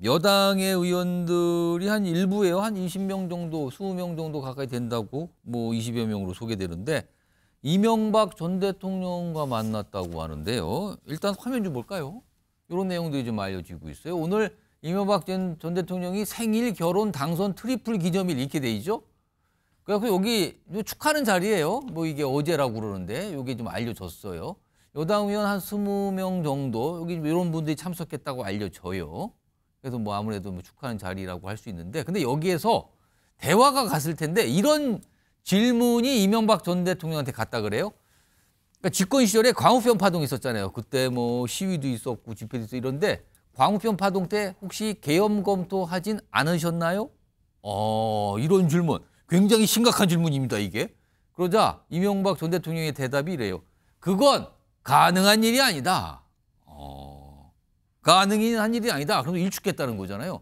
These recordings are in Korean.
여당의 의원들이 한 일부에요. 한 20명 정도, 20명 정도 가까이 된다고 뭐 20여 명으로 소개되는데 이명박 전 대통령과 만났다고 하는데요. 일단 화면 좀 볼까요? 이런 내용들이 좀 알려지고 있어요. 오늘 이명박 전 대통령이 생일, 결혼, 당선 트리플 기념일 이렇게 돼 있죠. 그래서 여기 축하하는 자리예요. 뭐 이게 어제라고 그러는데 이게 좀 알려졌어요. 여당 의원 한 20명 정도 여기 이런 분들이 참석했다고 알려져요. 그래서 뭐 아무래도 뭐 축하하는 자리라고 할 수 있는데 근데 여기에서 대화가 갔을 텐데 이런 질문이 이명박 전 대통령한테 갔다 그래요. 그러니까 집권 시절에 광우병 파동 있었잖아요. 그때 뭐 시위도 있었고 집회도 있었고 이런데 광우병 파동 때 혹시 계엄 검토하진 않으셨나요? 이런 질문. 굉장히 심각한 질문입니다, 이게. 그러자 이명박 전 대통령의 대답이 이래요. 그건 가능한 일이 아니다. 가능한 일이 아니다. 그럼 일축했다는 거잖아요.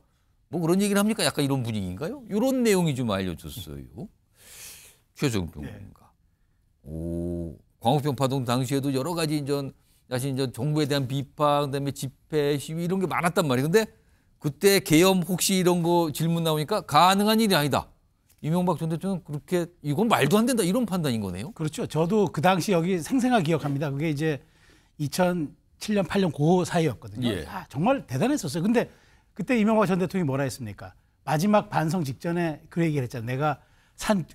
뭐 그런 얘기를 합니까? 약간 이런 분위기인가요? 이런 내용이 좀 알려졌어요. 최종평 평론가. 광우병 파동 당시에도 여러 가지 사실 정부에 대한 비판, 그다음에 집회, 시위 이런 게 많았단 말이에요. 근데 그때 계엄 혹시 이런 거 질문 나오니까 가능한 일이 아니다. 이명박 전 대통령 그렇게 이건 말도 안 된다 이런 판단인 거네요. 그렇죠. 저도 그 당시 여기 생생하게 기억합니다. 그게 이제 2007년, 8년 그 사이였거든요. 예. 정말 대단했었어요. 근데 그때 이명박 전 대통령이 뭐라 했습니까? 마지막 반성 직전에 그 얘기를 했잖아요. 내가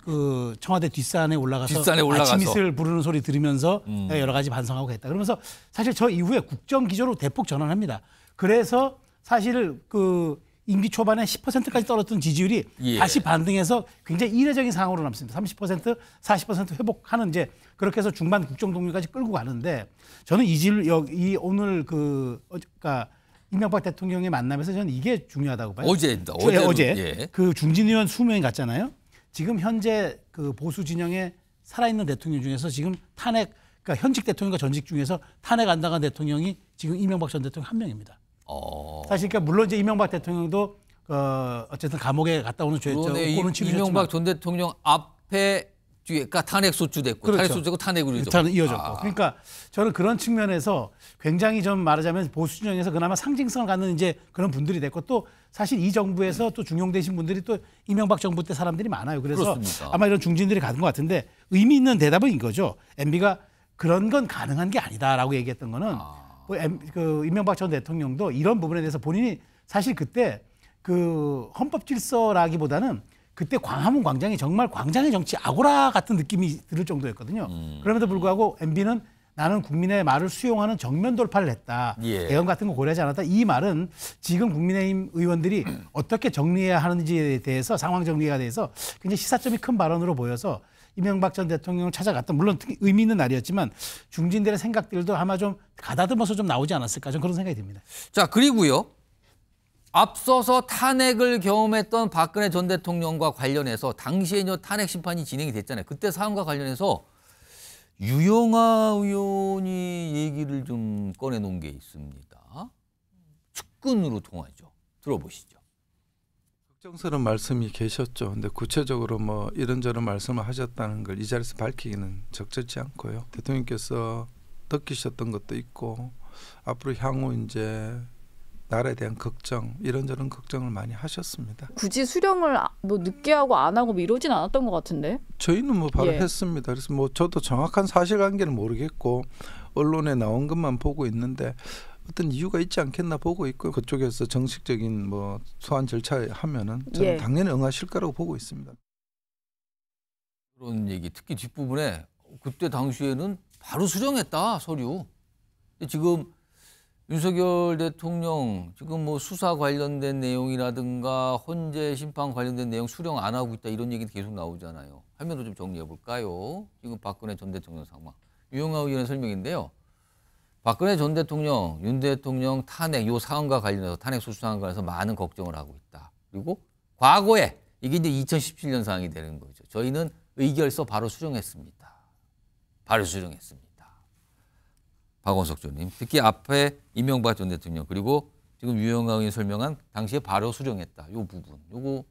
그 청와대 뒷산에 올라가서 아침 이슬 부르는 소리 들으면서 내가 여러 가지 반성하고 했다. 그러면서 사실 저 이후에 국정기조로 대폭 전환합니다. 그래서 사실 그 임기 초반에 10%까지 떨어졌던 지지율이 다시 반등해서 굉장히 이례적인 상황으로 남습니다. 30%, 40% 회복하는 이제 그렇게 해서 중반 국정 동력까지 끌고 가는데 저는 이 오늘 그러니까 이명박 대통령의 만남에서 저는 이게 중요하다고 봐요. 어제입니다. 어제 그 중진 의원 20명이 갔잖아요. 지금 현재 그 보수 진영에 살아있는 대통령 중에서 지금 탄핵, 그러니까 현직 대통령과 전직 중에서 탄핵 안 당한 대통령이 지금 이명박 전 대통령 한 명입니다. 사실 그러니까 물론 이제 이명박 대통령도 어쨌든 감옥에 갔다 오는 꼴은 치르셨지만 이명박 전 대통령 앞에 그러니까 탄핵 소추됐고 그렇죠. 탄핵 소추되고 탄핵으로 이어졌고 그러니까 저는 그런 측면에서 굉장히 좀 말하자면 보수 진영에서 그나마 상징성을 갖는 이제 그런 분들이 됐고 또 사실 이 정부에서 또 중용되신 분들이 또 이명박 정부 때 사람들이 많아요. 그래서 그렇습니다. 아마 이런 중진들이 가는 것 같은데 의미 있는 대답은 이거죠. MB가 그런 건 가능한 게 아니다라고 얘기했던 거는 그 이명박 전 대통령도 이런 부분에 대해서 본인이 사실 그때 그 헌법 질서라기보다는 그때 광화문 광장이 정말 광장의 정치 아고라 같은 느낌이 들을 정도였거든요. 그럼에도 불구하고 MB는 나는 국민의 말을 수용하는 정면 돌파를 했다. 계엄 같은 거 고려하지 않았다. 이 말은 지금 국민의힘 의원들이 어떻게 정리해야 하는지에 대해서 상황 정리에 대해서 굉장히 시사점이 큰 발언으로 보여서 이명박 전 대통령을 찾아갔다. 물론 의미 있는 날이었지만 중진들의 생각들도 아마 좀 가다듬어서 좀 나오지 않았을까. 좀 그런 생각이 듭니다. 자, 그리고요. 앞서서 탄핵을 경험했던 박근혜 전 대통령과 관련해서 당시에 탄핵 심판이 진행이 됐잖아요. 그때 사안과 관련해서 유영아 의원이 얘기를 좀 꺼내놓은 게 있습니다. 측근으로 통하죠. 들어보시죠. 걱정스러운 말씀이 계셨죠. 근데 구체적으로 뭐 이런저런 말씀을 하셨다는 걸 이 자리에서 밝히기는 적절치 않고요. 대통령께서 느끼셨던 것도 있고 앞으로 향후 이제 나라에 대한 걱정 이런저런 걱정을 많이 하셨습니다. 굳이 수령을 뭐 늦게 하고 안 하고 뭐 이러진 않았던 것 같은데. 저희는 뭐 바로 했습니다. 그래서 뭐 저도 정확한 사실관계는 모르겠고 언론에 나온 것만 보고 있는데 어떤 이유가 있지 않겠나 보고 있고 그쪽에서 정식적인 뭐 소환 절차 하면은 저는 당연히 응하실 거라고 보고 있습니다. 그런 얘기 특히 뒷부분에 그때 당시에는 바로 수령했다 서류. 지금 윤석열 대통령 지금 뭐 수사 관련된 내용이라든가 헌재 심판 관련된 내용 수령 안 하고 있다 이런 얘기 계속 나오잖아요. 화면으로 좀 정리해 볼까요? 지금 박근혜 전 대통령 상황. 유영하 의원의 설명인데요. 박근혜 전 대통령, 윤 대통령 탄핵 요 사안과 관련해서 탄핵 소추 사안과 관련해서 많은 걱정을 하고 있다. 그리고 과거에 이게 이제 2017년 사항이 되는 거죠. 저희는 의결서 바로 수령했습니다. 바로 수령했습니다. 박원석 의원님, 특히 앞에 이명박 전 대통령 그리고 지금 유영하 의원이 설명한 당시에 바로 수령했다. 이 부분, 요거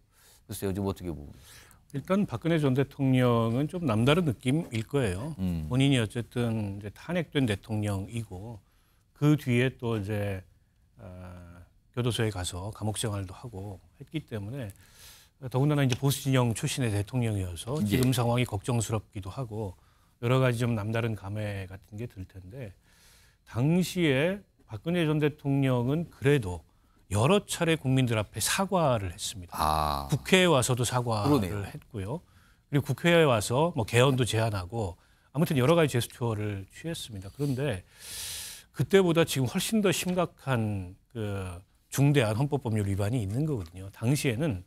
글쎄요, 좀 어떻게 보고 있어요? 일단 박근혜 전 대통령은 좀 남다른 느낌일 거예요. 본인이 어쨌든 이제 탄핵된 대통령이고 그 뒤에 또 이제 교도소에 가서 감옥 생활도 하고 했기 때문에 더군다나 이제 보수 진영 출신의 대통령이어서 지금 상황이 걱정스럽기도 하고 여러 가지 좀 남다른 감회 같은 게 들 텐데 당시에 박근혜 전 대통령은 그래도 여러 차례 국민들 앞에 사과를 했습니다. 국회에 와서도 사과를 그러네요. 했고요. 그리고 국회에 와서 뭐 개헌도 제안하고 아무튼 여러 가지 제스처를 취했습니다. 그런데 그때보다 지금 훨씬 더 심각한 그 중대한 헌법법률 위반이 있는 거거든요. 당시에는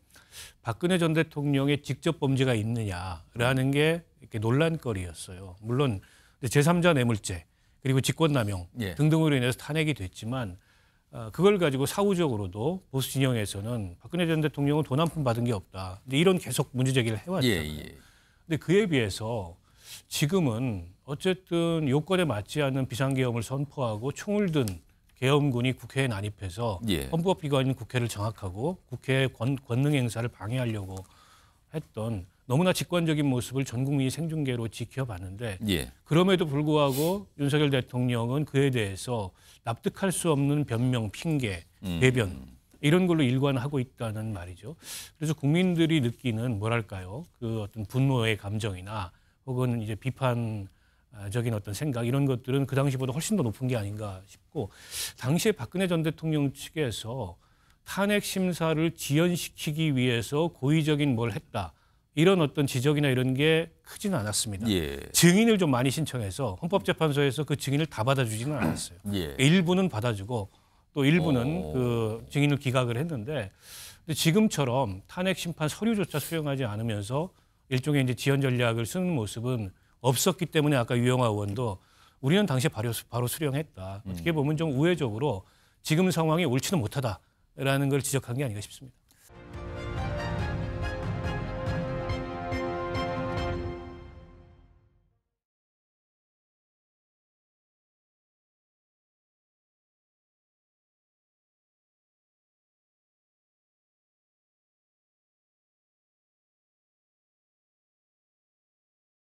박근혜 전 대통령의 직접 범죄가 있느냐라는 게 이렇게 논란거리였어요. 물론 제3자 뇌물죄 그리고 직권남용 등등으로 인해서 탄핵이 됐지만 그걸 가지고 사후적으로도 보수 진영에서는 박근혜 전 대통령은 돈 한 푼 받은 게 없다. 근데 이런 계속 문제 제기를 해왔잖아요. 근데 그에 비해서 지금은 어쨌든 요건에 맞지 않는 비상계엄을 선포하고 총을 든 계엄군이 국회에 난입해서 헌법기관인 국회를 장악하고 국회의 권능 행사를 방해하려고 했던 너무나 직관적인 모습을 전 국민이 생중계로 지켜봤는데 그럼에도 불구하고 윤석열 대통령은 그에 대해서 납득할 수 없는 변명, 핑계, 배변 이런 걸로 일관하고 있다는 말이죠. 그래서 국민들이 느끼는 뭐랄까요? 그 어떤 분노의 감정이나 혹은 이제 비판적인 어떤 생각 이런 것들은 그 당시보다 훨씬 더 높은 게 아닌가 싶고 당시에 박근혜 전 대통령 측에서 탄핵 심사를 지연시키기 위해서 고의적인 뭘 했다. 이런 어떤 지적이나 이런 게 크지는 않았습니다. 증인을 좀 많이 신청해서 헌법재판소에서 그 증인을 다 받아주지는 않았어요. 일부는 받아주고 또 일부는 그 증인을 기각을 했는데 근데 지금처럼 탄핵 심판 서류조차 수령하지 않으면서 일종의 이제 지연 전략을 쓰는 모습은 없었기 때문에 아까 유영하 의원도 우리는 당시에 바로 수령했다. 어떻게 보면 좀 우회적으로 지금 상황이 옳지는 못하다라는 걸 지적한 게 아닌가 싶습니다.